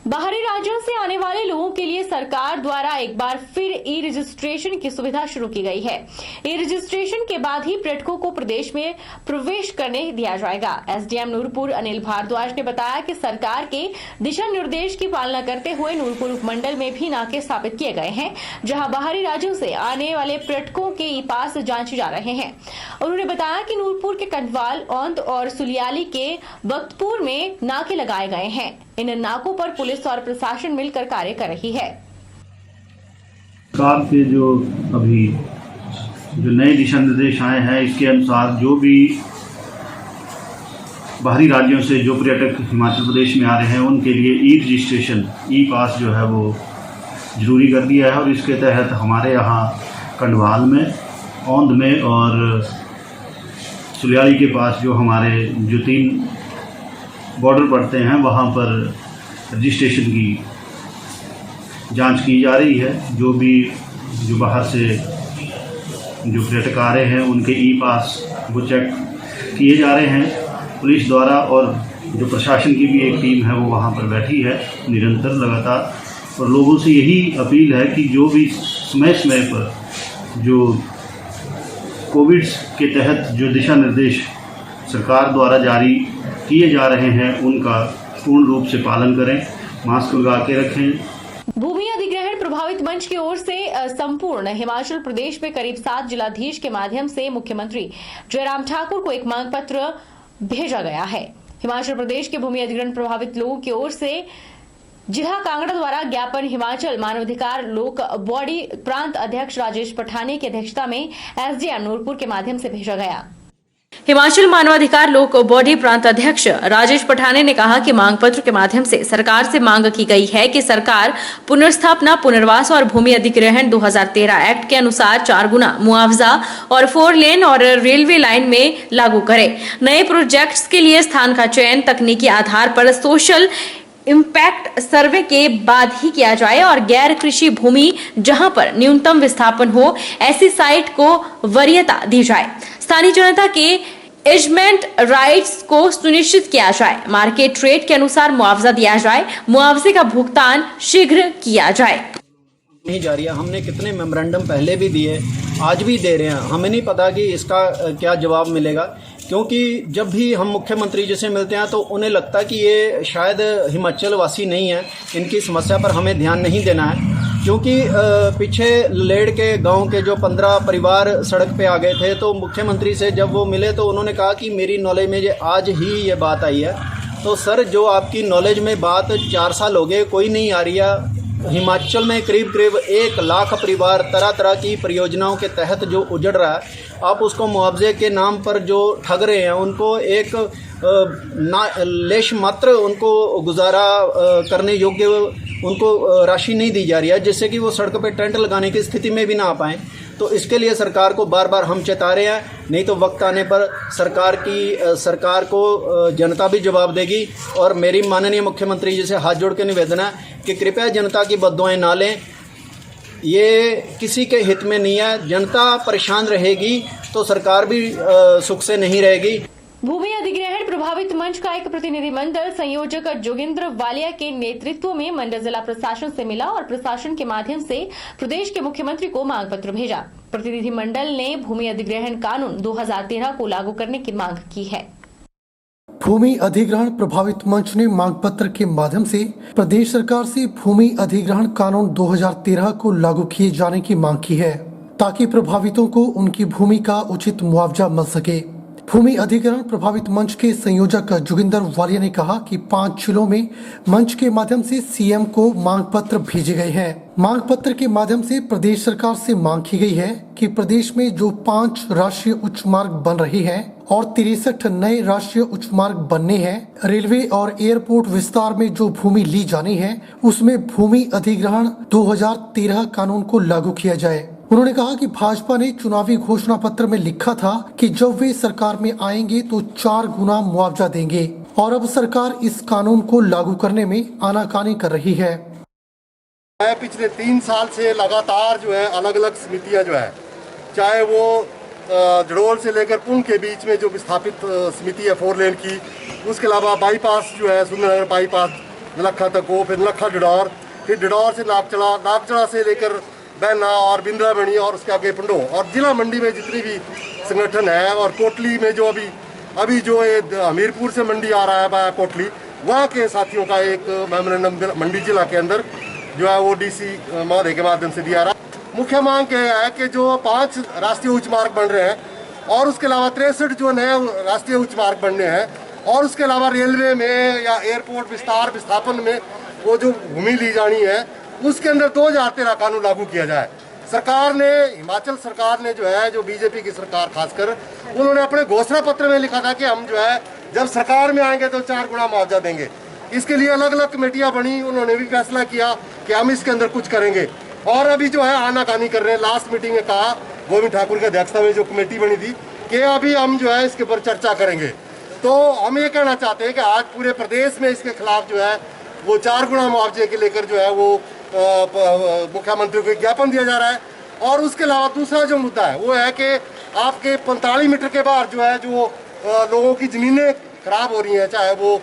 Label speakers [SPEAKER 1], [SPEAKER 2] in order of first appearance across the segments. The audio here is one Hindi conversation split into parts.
[SPEAKER 1] बाहरी राज्यों से आने वाले लोगों के लिए सरकार द्वारा एक बार फिर ई रजिस्ट्रेशन की सुविधा शुरू की गई है। ई रजिस्ट्रेशन के बाद ही पर्यटकों को प्रदेश में प्रवेश करने दिया जाएगा। एसडीएम नूरपुर अनिल भारद्वाज ने बताया कि सरकार के दिशा निर्देश की पालना करते हुए नूरपुर उपमंडल में भी नाके स्थापित किए गए हैं, जहां बाहरी राज्यों से आने वाले पर्यटकों के ई पास जांचे जा रहे हैं। उन्होंने बताया कि नूरपुर के कंडवाल, औंध और सुलियाली के वक्तपुर में नाके लगाए गए हैं। इन नाकों पर पुलिस और प्रशासन मिलकर कार्य कर रही है।
[SPEAKER 2] सरकार के जो नए दिशा निर्देश आए हैं, इसके अनुसार जो भी बाहरी राज्यों से जो पर्यटक हिमाचल प्रदेश में आ रहे हैं उनके लिए ई रजिस्ट्रेशन, ई पास जो है वो जरूरी कर दिया है। और इसके तहत हमारे यहाँ कंडवाल में, औंध में और सुलियाली के पास जो हमारे जो 3 बॉर्डर पड़ते हैं वहाँ पर रजिस्ट्रेशन की जांच की जा रही है। जो बाहर से जो पर्यटक आ रहे हैं उनके ई पास वो चेक किए जा रहे हैं पुलिस द्वारा, और जो प्रशासन की भी एक टीम है वो वहाँ पर बैठी है निरंतर लगातार। और लोगों से यही अपील है कि जो भी समय समय पर जो कोविड के तहत जो दिशा निर्देश सरकार द्वारा जारी किए जा रहे हैं उनका पूर्ण रूप से पालन करें, मास्क लगा के रखें।
[SPEAKER 1] भूमि अधिग्रहण प्रभावित मंच की ओर से संपूर्ण हिमाचल प्रदेश में करीब 7 जिलाधीश के माध्यम से मुख्यमंत्री जयराम ठाकुर को एक मांग पत्र भेजा गया है। हिमाचल प्रदेश के भूमि अधिग्रहण प्रभावित लोगों की ओर से जिला कांगड़ा द्वारा ज्ञापन हिमाचल मानवाधिकार लोक बॉडी प्रांत अध्यक्ष राजेश पठाने की अध्यक्षता में एसडीएम नूरपुर के माध्यम से भेजा गया। हिमाचल मानवाधिकार लोक बॉडी प्रांत अध्यक्ष राजेश पठाने ने कहा कि मांग पत्र के माध्यम से सरकार से मांग की गई है कि सरकार पुनर्स्थापना, पुनर्वास और भूमि अधिग्रहण 2013 एक्ट के अनुसार 4 गुना मुआवजा और 4 लेन और रेलवे लाइन में लागू करे। नए प्रोजेक्ट्स के लिए स्थान का चयन तकनीकी आधार पर सोशल इम्पैक्ट सर्वे के बाद ही किया जाए और गैर कृषि भूमि जहां पर न्यूनतम विस्थापन हो ऐसी साइट को वरीयता दी जाए। स्थानीय जनता के एजमेंट राइट्स को सुनिश्चित किया जाए। मार्केट रेट के अनुसार मुआवजा दिया जाए। मुआवजे का भुगतान शीघ्र किया जाए।
[SPEAKER 3] नहीं जा रही है। हमने कितने मेमोरेंडम पहले भी दिए, आज भी दे रहे हैं। हमें नहीं पता कि इसका क्या जवाब मिलेगा, क्योंकि जब भी हम मुख्यमंत्री जी से मिलते हैं तो उन्हें लगता है कि ये शायद हिमाचल वासी नहीं है, इनकी समस्या पर हमें ध्यान नहीं देना है। क्योंकि पीछे लेड़ के गांव के जो 15 परिवार सड़क पे आ गए थे, तो मुख्यमंत्री से जब वो मिले तो उन्होंने कहा कि मेरी नॉलेज में आज ही ये बात आई है। तो सर, जो आपकी नॉलेज में बात 4 साल हो गए कोई नहीं आ रही है। हिमाचल में करीब 1 लाख परिवार तरह तरह की परियोजनाओं के तहत जो उजड़ रहा है, आप उसको मुआवजे के नाम पर जो ठग रहे हैं उनको एक लेश मात्र उनको गुजारा करने योग्य उनको राशि नहीं दी जा रही है, जिससे कि वो सड़क पे टेंट लगाने की स्थिति में भी ना आ पाएँ। तो इसके लिए सरकार को बार बार हम चेता रहे हैं, नहीं तो वक्त आने पर सरकार को जनता भी जवाब देगी। और मेरी माननीय मुख्यमंत्री जी से हाथ जोड़ के निवेदन है कि कृपया जनता की बद्दुआएं ना लें, ये किसी के हित में नहीं है। जनता परेशान रहेगी तो सरकार भी सुख से नहीं रहेगी।
[SPEAKER 1] भूमि अधिग्रहण प्रभावित मंच का एक प्रतिनिधिमंडल संयोजक जोगिंद्र वालिया के नेतृत्व में मंडल जिला प्रशासन से मिला और प्रशासन के माध्यम से प्रदेश के मुख्यमंत्री को मांग पत्र भेजा। प्रतिनिधिमंडल ने भूमि अधिग्रहण कानून 2013 को लागू करने की मांग की है।
[SPEAKER 4] भूमि अधिग्रहण प्रभावित मंच ने मांग पत्र के माध्यम से प्रदेश सरकार से भूमि अधिग्रहण कानून 2013 को लागू किए जाने की मांग की है, ताकि प्रभावितों को उनकी भूमि का उचित मुआवजा मिल सके। भूमि अधिग्रहण प्रभावित मंच के संयोजक जोगिंदर वालिया ने कहा कि 5 जिलों में मंच के माध्यम से सीएम को मांग पत्र भेजे गए हैं। मांग पत्र के माध्यम से प्रदेश सरकार से मांग की गई है कि प्रदेश में जो 5 राष्ट्रीय उच्च मार्ग बन रहे हैं और 63 नए राष्ट्रीय उच्च मार्ग बनने हैं, रेलवे और एयरपोर्ट विस्तार में जो भूमि ली जानी है उसमें भूमि अधिग्रहण 2013 कानून को लागू किया जाए। उन्होंने कहा कि भाजपा ने चुनावी घोषणा पत्र में लिखा था कि जब वे सरकार में आएंगे तो 4 गुना मुआवजा देंगे, और अब सरकार इस कानून को लागू करने में आनाकानी कर रही है।
[SPEAKER 5] पिछले 3 साल से लगातार जो है अलग अलग समितियां जो है, चाहे वो जड़ोल से लेकर पुंग के बीच में जो विस्थापित समिति है 4 लेन की, उसके अलावा बाईपास जो है सुंदरनगर बाईपास नलखा तक हो, फिर नलखा डिडौर, फिर डिडौर से नागचड़ा, नागचड़ा से लेकर बैना और बिंद्रा बनी और उसके आगे पिंडो, और जिला मंडी में जितनी भी संगठन है, और कोटली में जो अभी जो ये हमीरपुर से मंडी आ रहा है बाया कोटली, वहाँ के साथियों का एक मेमोरेंडम मंडी जिला के अंदर जो है वो डीसी महोदय के माध्यम से दिया रहा। मुख्य मांग क्या है कि जो 5 राष्ट्रीय उच्च मार्ग बन रहे हैं और उसके अलावा 63 जो नए राष्ट्रीय उच्च मार्ग बनने हैं, और उसके अलावा रेलवे में या एयरपोर्ट विस्तार विस्थापन में वो जो भूमि ली जानी है, उसके अंदर 2013 कानून लागू किया जाए। सरकार ने, हिमाचल सरकार ने जो है, जो बीजेपी की सरकार खासकर, उन्होंने अपने घोषणा पत्र में लिखा था कि हम जो है जब सरकार में आएंगे तो 4 गुना मुआवजा देंगे। इसके लिए अलग अलग कमेटियां बनी, उन्होंने भी फैसला किया कि हम इसके अंदर कुछ करेंगे, और अभी जो है आनाकानी कर रहे हैं। लास्ट मीटिंग में कहा, गोविंद ठाकुर की अध्यक्षता में जो कमेटी बनी थी, कि अभी हम जो है इसके ऊपर चर्चा करेंगे। तो हम ये कहना चाहते हैं कि आज पूरे प्रदेश में इसके खिलाफ जो है वो 4 गुना मुआवजे के लेकर जो है वो मुख्यमंत्री को ज्ञापन दिया जा रहा है। और उसके अलावा दूसरा जो मुद्दा है वो है कि आपके 45 मीटर के बाहर जो है जो लोगों की ज़मीनें खराब हो रही हैं, चाहे वो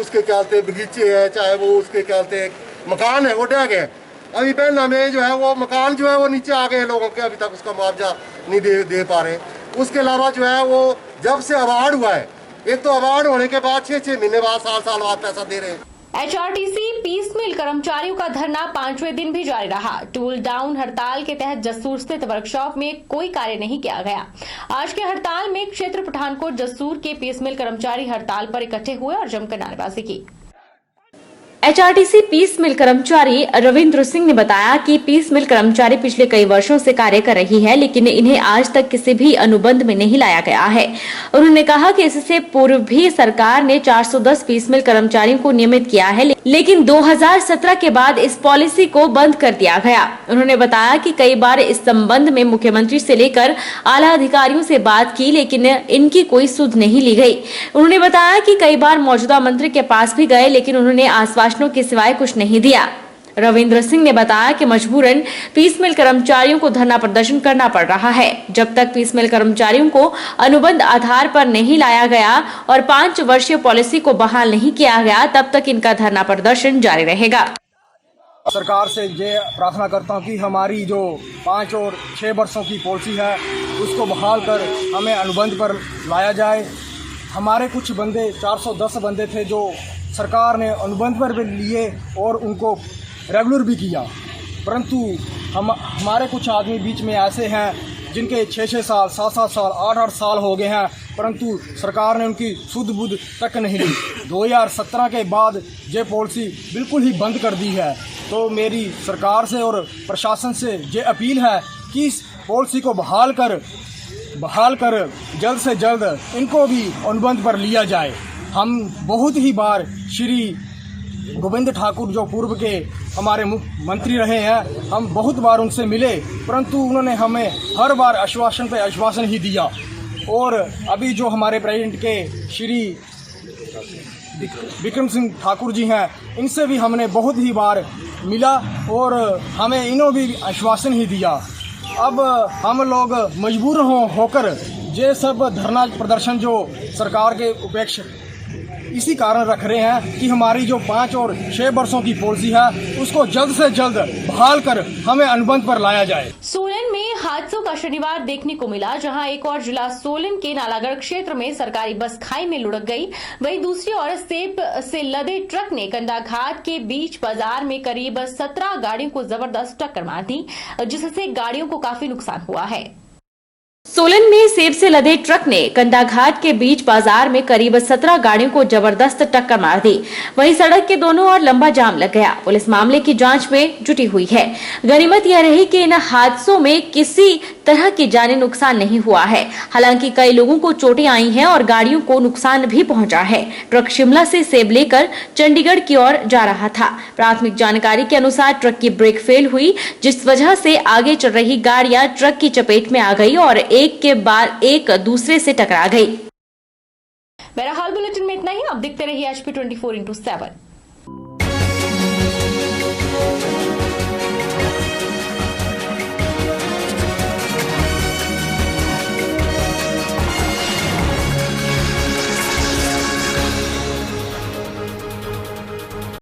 [SPEAKER 5] उसके क्या कहते हैं बगीचे हैं, चाहे वो उसके क्या कहते हैं मकान है, वो ढह गए। अभी पहले में जो है वो मकान जो है वो नीचे आ गए लोगों के, अभी तक उसका मुआवजा नहीं दे पा रहे। उसके अलावा जो है वो जब से अवार्ड हुआ है, एक तो अवार्ड होने के बाद 6-6 महीने बाद, साल बाद पैसा दे रहे हैं।
[SPEAKER 1] एचआरटीसी पीस मिल कर्मचारियों का धरना 5वें दिन भी जारी रहा। टूल डाउन हड़ताल के तहत जसूर स्थित वर्कशॉप में कोई कार्य नहीं किया गया। आज के हड़ताल में क्षेत्र पठानकोट जसूर के पीस मिल कर्मचारी हड़ताल पर इकट्ठे हुए और जमकर नारेबाजी की। एचआरटीसी पीस मिल कर्मचारी रविंद्र सिंह ने बताया कि पीस मिल कर्मचारी पिछले कई वर्षों से कार्य कर रही है, लेकिन इन्हें आज तक किसी भी अनुबंध में नहीं लाया गया है। उन्होंने कहा कि इससे पूर्व भी सरकार ने 410 पीस मिल कर्मचारियों को नियमित किया है, लेकिन 2017 के बाद इस पॉलिसी को बंद कर दिया गया। उन्होंने बताया कि कई बार इस संबंध में मुख्यमंत्री से लेकर आला अधिकारियों से बात की, लेकिन इनकी कोई सुध नहीं ली गई। उन्होंने बताया कि कई बार मौजूदा मंत्री के पास भी गए, लेकिन उन्होंने आश्वासनों के सिवाय कुछ नहीं दिया। रविंद्र सिंह ने बताया कि मजबूरन पीस मिल कर्मचारियों को धरना प्रदर्शन करना पड़ रहा है। जब तक पीस मिल कर्मचारियों को अनुबंध आधार पर नहीं लाया गया और 5 वर्षीय पॉलिसी को बहाल नहीं किया गया, तब तक इनका धरना प्रदर्शन जारी रहेगा।
[SPEAKER 6] सरकार से ये प्रार्थना करता हूँ कि हमारी जो 5 और 6 वर्षों की पॉलिसी है उसको बहाल कर हमें अनुबंध पर लाया जाए। हमारे कुछ बंदे 410 बंदे थे जो सरकार ने अनुबंध पर भी लिए और उनको रेगुलर भी किया, परंतु हमारे कुछ आदमी बीच में ऐसे हैं जिनके 6-6 साल, 7-7 साल, 8-8 साल हो गए हैं, परंतु सरकार ने उनकी सुध बुध तक नहीं ली। 2017 के बाद ये पॉलिसी बिल्कुल ही बंद कर दी है। तो मेरी सरकार से और प्रशासन से ये अपील है कि इस पॉलिसी को बहाल कर जल्द से जल्द इनको भी अनुबंध पर लिया जाए। हम बहुत ही बार श्री गोविंद ठाकुर जो पूर्व के हमारे मंत्री रहे हैं, हम बहुत बार उनसे मिले, परंतु उन्होंने हमें हर बार आश्वासन पे आश्वासन ही दिया। और अभी जो हमारे प्रेसिडेंट के श्री विक्रम सिंह ठाकुर जी हैं, इनसे भी हमने बहुत ही बार मिला और हमें इन्हों भी आश्वासन ही दिया। अब हम लोग मजबूर होकर ये सब धरना प्रदर्शन जो सरकार के उपेक्ष इसी कारण रख रहे हैं कि हमारी जो 5 और 6 वर्षों की पॉलिसी है उसको जल्द से जल्द बहाल कर हमें अनुबंध पर लाया जाए।
[SPEAKER 1] सोलन में हादसों का शनिवार देखने को मिला, जहां एक और जिला सोलन के नालागढ़ क्षेत्र में सरकारी बस खाई में लुढ़क गई। वहीं दूसरी ओर सेब से लदे ट्रक ने कंडाघाट के बीच बाजार में करीब 17 गाड़ियों को जबरदस्त टक्कर मार दी, जिससे गाड़ियों को काफी नुकसान हुआ है। सोलन में सेब से लदे ट्रक ने कंडाघाट के बीच बाजार में करीब 17 गाड़ियों को जबरदस्त टक्कर मार दी। वहीं सड़क के दोनों ओर लंबा जाम लग गया। पुलिस मामले की जांच में जुटी हुई है। गनीमत यह रही कि इन हादसों में किसी तरह की जानी नुकसान नहीं हुआ है। हालांकि कई लोगों को चोटें आई हैं और गाड़ियों को नुकसान भी पहुंचा है। ट्रक शिमला से सेब लेकर चंडीगढ़ की ओर जा रहा था। प्राथमिक जानकारी के अनुसार ट्रक की ब्रेक फेल हुई, जिस वजह से आगे चल रही गाड़ियां ट्रक की चपेट में आ गई और एक के बाद एक दूसरे से टकरा गई। बहरहाल बुलेटिन में इतना ही। अब देखते रहिए HP 24/7।